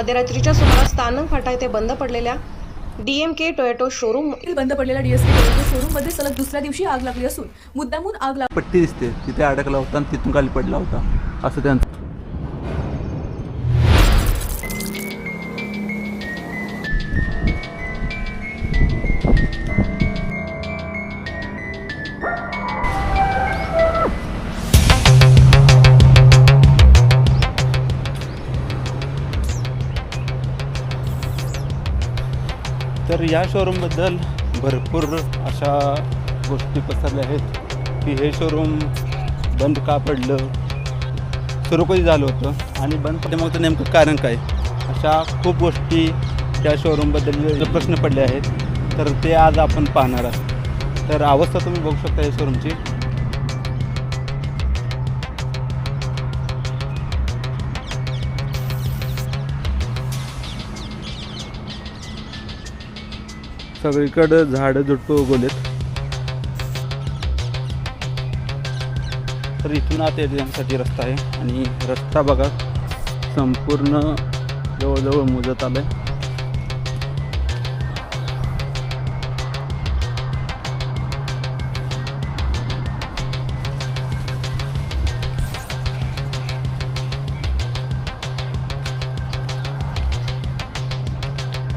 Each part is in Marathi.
मध्यरात्रीच्या सुमारास तानंग फाटा येथे बंद पडलेल्या DMK टोयोटो शोरूम बंद पडलेल्या DSP टोयोटो शोरूम मध्ये सलग दुसऱ्या दिवशी आग लागली असून मुद्दामून आग पट्टी दिसते तिथे अडकला होता आणि तिथून खाली पडला होता असं त्यांचं. तर या शोरूमबद्दल भरपूर अशा गोष्टी पसरल्या आहेत की हे शोरूम बंद का पडलं, सुरू कधी झालं होतं आणि बंद पडल्यामागचं नेमकं कारण काय, अशा खूप गोष्टी त्या शोरूमबद्दल प्रश्न पडले आहेत. तर ते आज आपण पाहणार आहोत. तर अवस्था तुम्ही बघू शकता या शोरूमची. सगळीकडं झाडं झुडपं उगवलेत. तर इथून आत येण्यासाठी रस्ता आहे आणि रस्ता बघा संपूर्ण जवळजवळ मुजत आलं आहे.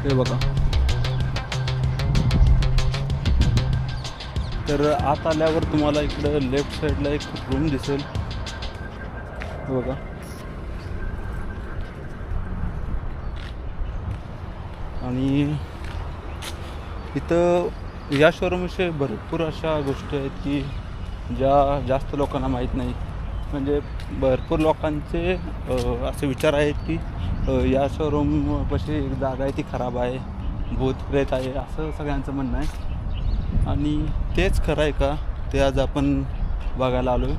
हे बघा. तर आत आल्यावर तुम्हाला इकडं लेफ्ट साईडला एक रूम दिसेल. बघा आणि इथं या शोरूमविषयी भरपूर अशा गोष्टी आहेत की ज्या जास्त लोकांना माहीत नाही. म्हणजे भरपूर लोकांचे असे विचार आहेत की या शोरूमपाशी एक जागा आहे ती खराब आहे, भूत प्रेत आहे, असं सगळ्यांचं म्हणणं आहे. आणि तेच खरं आहे का ते आज आपण बघायला आलो आहे.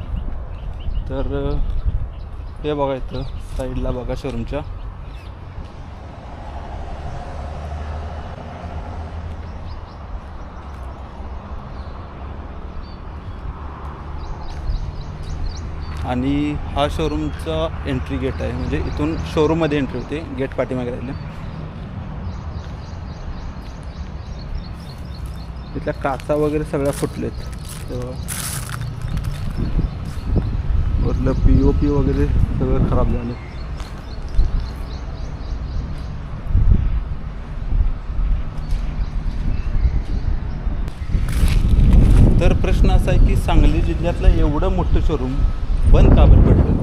तर हे बघायचं साईडला बघा शोरूमच्या. आणि हा शोरूमचा एंट्री गेट आहे, म्हणजे इथून शोरूममध्ये एंट्री होते. गेट पाठीमागे राहिलं. इथल्या काचा वगैरे सगळ्या फुटलेत. वरलं POP वगैरे सगळं खराब झालं. तर प्रश्न असा आहे की सांगली जिल्ह्यातलं एवढं मोठं शोरूम बंद का बरं पडलं.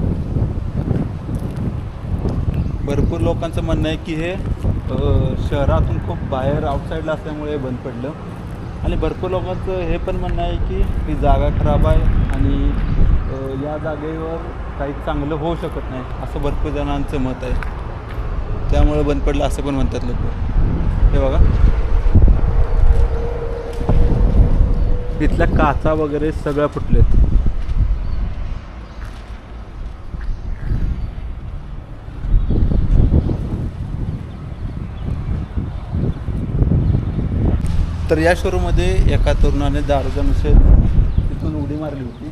भरपूर लोकांचं म्हणणं आहे की हे शहरातून खूप बाहेर आउटसाईडला असल्यामुळे बंद पडलं. आणि भरपूर लोकांचं हे पण म्हणणं आहे की ही जागा खराब आहे आणि या जागेवर काही चांगलं होऊ शकत नाही, असं भरपूर जणांचं मत आहे. त्यामुळे बंद पडलं असं पण म्हणतात लोक. हे बघा इथल्या काचा वगैरे सगळ्या फुटलेत. तर या शोरूममध्ये एका तरुणाने दारूचा नशेत तिथून उडी मारली होती.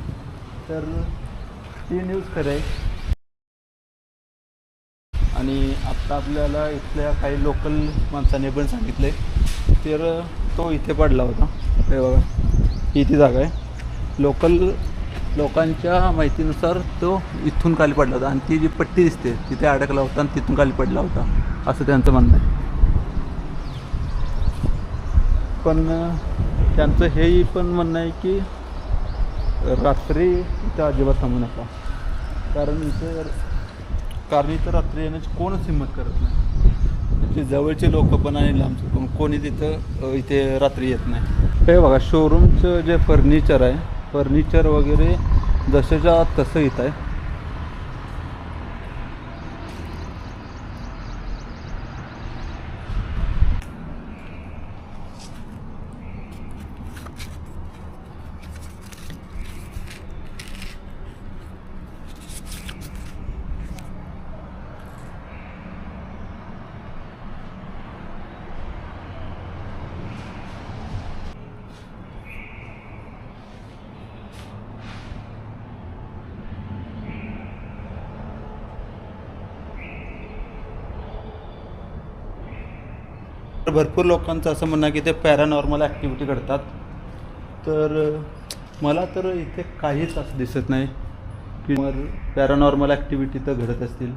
तर ती न्यूज खरं आहे. आणि आत्ता आपल्याला इथल्या काही लोकल माणसाने पण सांगितलं आहे तर तो इथे पडला होता. हे बघा ही ती जागा आहे. लोकांच्या माहितीनुसार तो इथून खाली पडला होता आणि ती जी पट्टी दिसते तिथे अडकला होता आणि तिथून खाली पडला होता असं त्यांचं म्हणणं आहे. पण त्यांचं हेही पण म्हणणं आहे की रात्री इथं अजिबात थांबू नका, कारण इथं रात्री येण्याची कोणच हिंमत करत नाही. जे जवळचे लोक पण आणि लांबचे पण कोणी तिथं इथे रात्री येत नाही. हे बघा शोरूमचं जे फर्निचर आहे, फर्निचर वगैरे जसेच्या तसं इथं आहे. भरपूर लोकांचं असं म्हणणं आहे की ते पॅरानॉर्मल ॲक्टिव्हिटी करतात, तर मला तर इथे काहीच असं दिसत नाही की पॅरानॉर्मल ॲक्टिव्हिटी तर घडत असतील.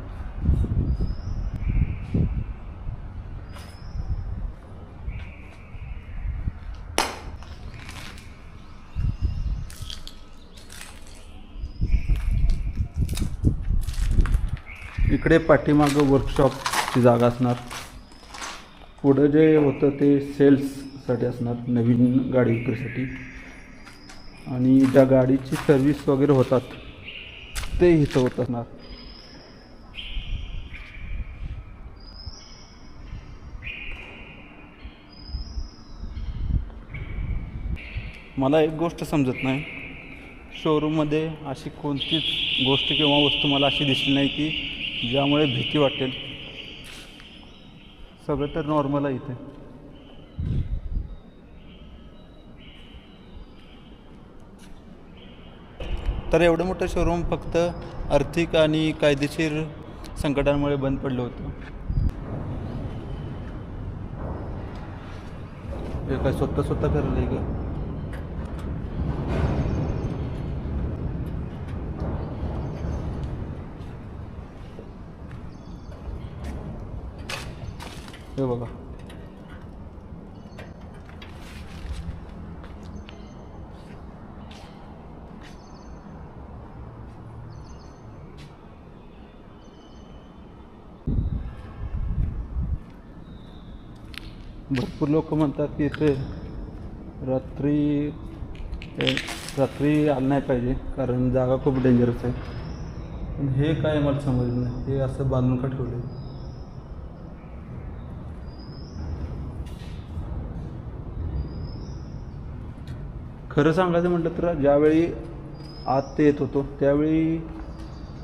इकडे पाठीमागं वर्कशॉपची जागा असणार. पुढं जे होतं ते सेल्ससाठी असणार, नवीन गाडी विक्रीसाठी. आणि ज्या गाडीची सर्व्हिस वगैरे होतात ते इथं होत असणार. मला एक गोष्ट समजत नाही, शोरूममध्ये अशी कोणतीच गोष्ट किंवा वस्तू मला अशी दिसली नाही की ज्यामुळे भीती वाटेल. सगळं तर नॉर्मल आहे इथे. तर एवढं मोठं शोरूम फक्त आर्थिक आणि कायदेशीर संकटांमुळे बंद पडलं होतं. हे काय स्वतः करलं आहे का? हे बघा, भरपूर लोक म्हणतात की इथे रात्री आलं नाही पाहिजे कारण जागा खूप डेंजरस आहे. पण हे काय मला समजलं नाही, हे असं बांधून का ठेवलं आहे? खरं सांगायचं म्हटलं तर ज्यावेळी आत ते येत होतो त्यावेळी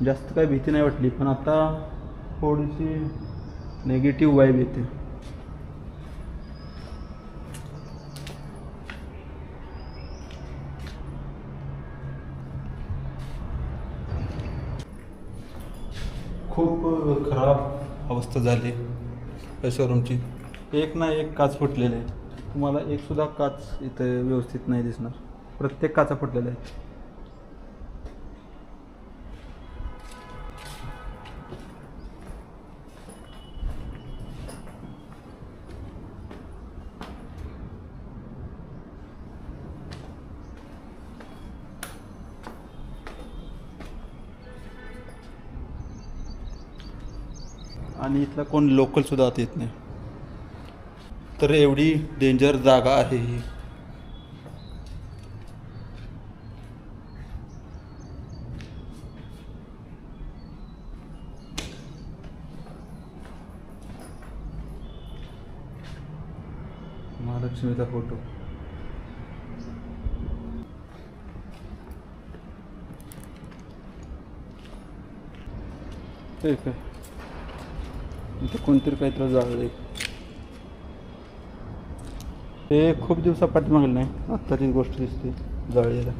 जास्त काही भीती नाही वाटली, पण आता थोडीशी नेगेटिव्ह वाईब येते. खूप खराब अवस्था झाली या शोरूमची. एक ना एक काच फुटलेले आहे. तुम्हाला एकसुद्धा काच इथं व्यवस्थित नाही दिसणार, प्रत्येक काचा फुटलेल्या आहेत. आणि इथला कोण लोकलसुद्धा आत येत नाही. तर एवढी डेंजर जागा आहे ही. महालक्ष्मीचा फोटो. ठीक आहे, इथं कोणतरी काहीतरी जाळलं आहे. हे खूप दिवसा पाठीमागलं नाही, आत्ताची गोष्ट दिसते जाळलेला.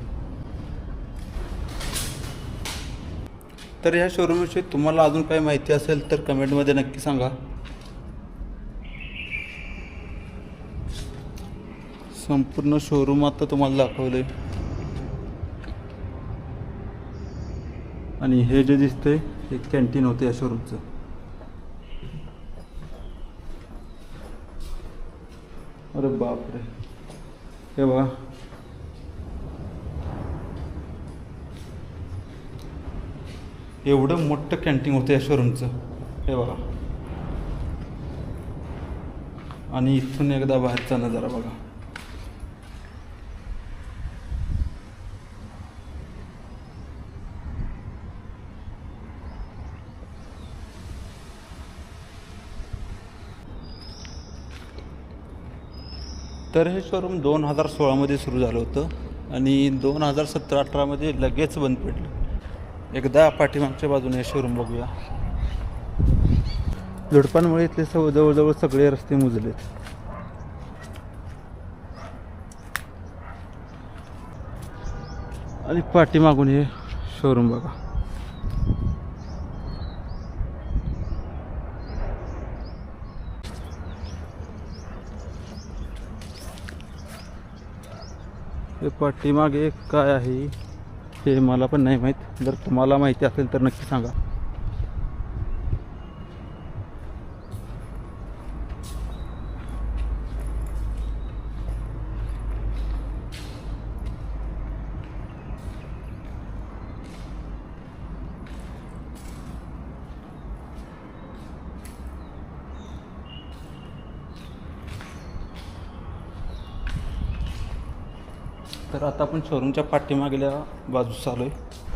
तर ह्या शोरूमविषयी तुम्हाला अजून काही माहिती असेल तर कमेंटमध्ये नक्की सांगा. संपूर्ण शोरूम आता तुम्हाला दाखवलंय. आणि हे जे दिसतंय हे कॅन्टीन होतं या शोरूमचं. अरे बापरे, हे बघा, एवढं मोठं कॅन्टीन होतं या शोरूमचं. हे बघा, आणि इथून एकदा बाहेरचा नजारा बघा. तर हे शोरूम 2016मध्ये सुरू झालं होतं आणि 2017-18मध्ये लगेच बंद पडलं. एकदा पाठीमागच्या बाजूने हे शोरूम बघूया. झुडपांमुळे इथले जवळजवळ सगळे रस्ते मुजलेत. आणि पाठीमागून हे शोरूम बघा. हे पाठीमागे काय आहे हे मला पण नाही माहीत. जर तुम्हाला माहिती असेल तर नक्की सांगा. तर आता आपण शोरूमच्या पाठीमागल्या बाजूस आलो आहे.